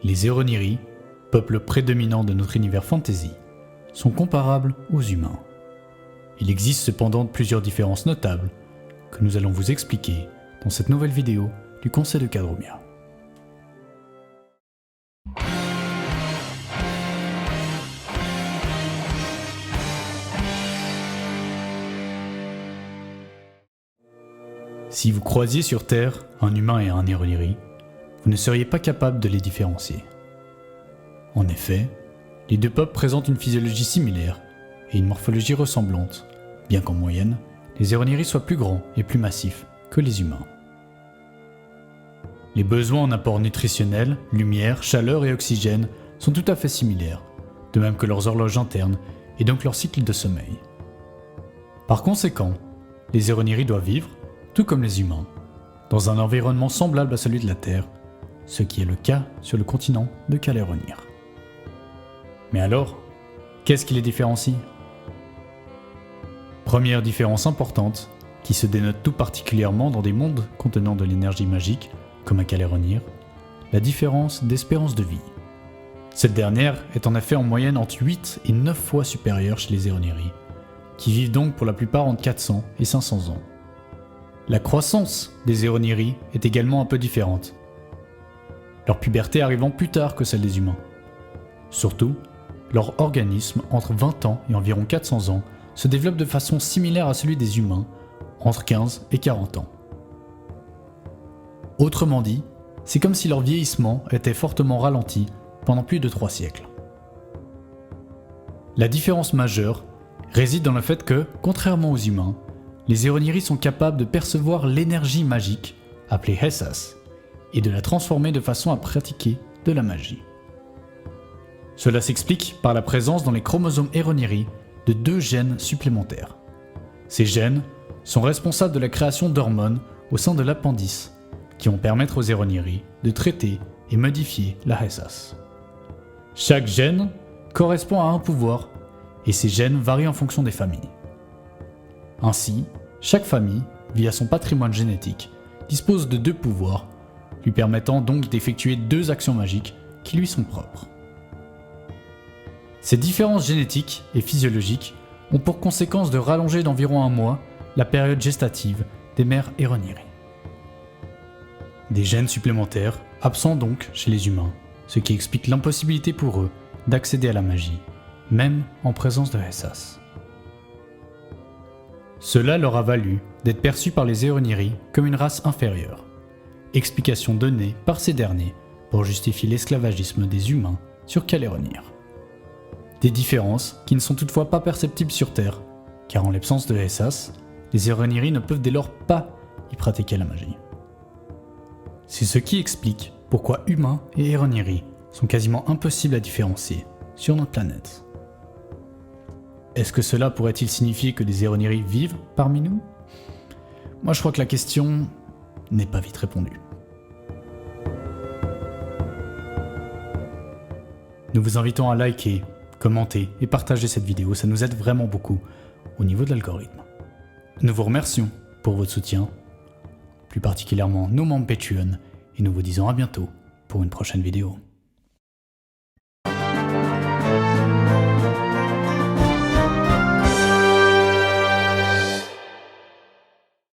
Les Eroniri, peuple prédominant de notre univers fantasy, sont comparables aux humains. Il existe cependant plusieurs différences notables que nous allons vous expliquer dans cette nouvelle vidéo du Conseil de Cadromia. Si vous croisiez sur Terre un humain et un Eroniri, vous ne seriez pas capable de les différencier. En effet, les deux peuples présentent une physiologie similaire et une morphologie ressemblante, bien qu'en moyenne, les Eroniri soient plus grands et plus massifs que les humains. Les besoins en apport nutritionnel, lumière, chaleur et oxygène sont tout à fait similaires, de même que leurs horloges internes et donc leur cycle de sommeil. Par conséquent, les Eroniri doivent vivre, tout comme les humains, dans un environnement semblable à celui de la Terre, ce qui est le cas sur le continent de Caleronir. Mais alors, qu'est-ce qui les différencie ? Première différence importante, qui se dénote tout particulièrement dans des mondes contenant de l'énergie magique, comme à Caleronir, la différence d'espérance de vie. Cette dernière est en effet en moyenne entre 8 et 9 fois supérieure chez les Eroniri, qui vivent donc pour la plupart entre 400 et 500 ans. La croissance des Eroniri est également un peu différente, leur puberté arrivant plus tard que celle des humains. Surtout, leur organisme, entre 20 ans et environ 400 ans, se développe de façon similaire à celui des humains, entre 15 et 40 ans. Autrement dit, c'est comme si leur vieillissement était fortement ralenti pendant plus de 3 siècles. La différence majeure réside dans le fait que, contrairement aux humains, les Eroniri sont capables de percevoir l'énergie magique, appelée Hessas, et de la transformer de façon à pratiquer de la magie. Cela s'explique par la présence dans les chromosomes Eroniri de 2 gènes supplémentaires. Ces gènes sont responsables de la création d'hormones au sein de l'appendice qui vont permettre aux Eroniri de traiter et modifier la Hessas. Chaque gène correspond à un pouvoir et ces gènes varient en fonction des familles. Ainsi, chaque famille, via son patrimoine génétique, dispose de 2 pouvoirs, lui permettant donc d'effectuer 2 actions magiques qui lui sont propres. Ces différences génétiques et physiologiques ont pour conséquence de rallonger d'environ 1 mois la période gestative des mères Eroniri. Des gènes supplémentaires absents donc chez les humains, ce qui explique l'impossibilité pour eux d'accéder à la magie, même en présence de Hessas. Cela leur a valu d'être perçus par les Eroniri comme une race inférieure, explication donnée par ces derniers pour justifier l'esclavagisme des humains sur Caleronir. Des différences qui ne sont toutefois pas perceptibles sur Terre, car en l'absence de Hessas, les Eroniri ne peuvent dès lors pas y pratiquer la magie. C'est ce qui explique pourquoi humains et Eroniri sont quasiment impossibles à différencier sur notre planète. Est-ce que cela pourrait-il signifier que des Eroniri vivent parmi nous ? Moi je crois que la question n'est pas vite répondue. Nous vous invitons à liker, commenter et partager cette vidéo, ça nous aide vraiment beaucoup au niveau de l'algorithme. Nous vous remercions pour votre soutien, plus particulièrement nos membres Patreon, et nous vous disons à bientôt pour une prochaine vidéo.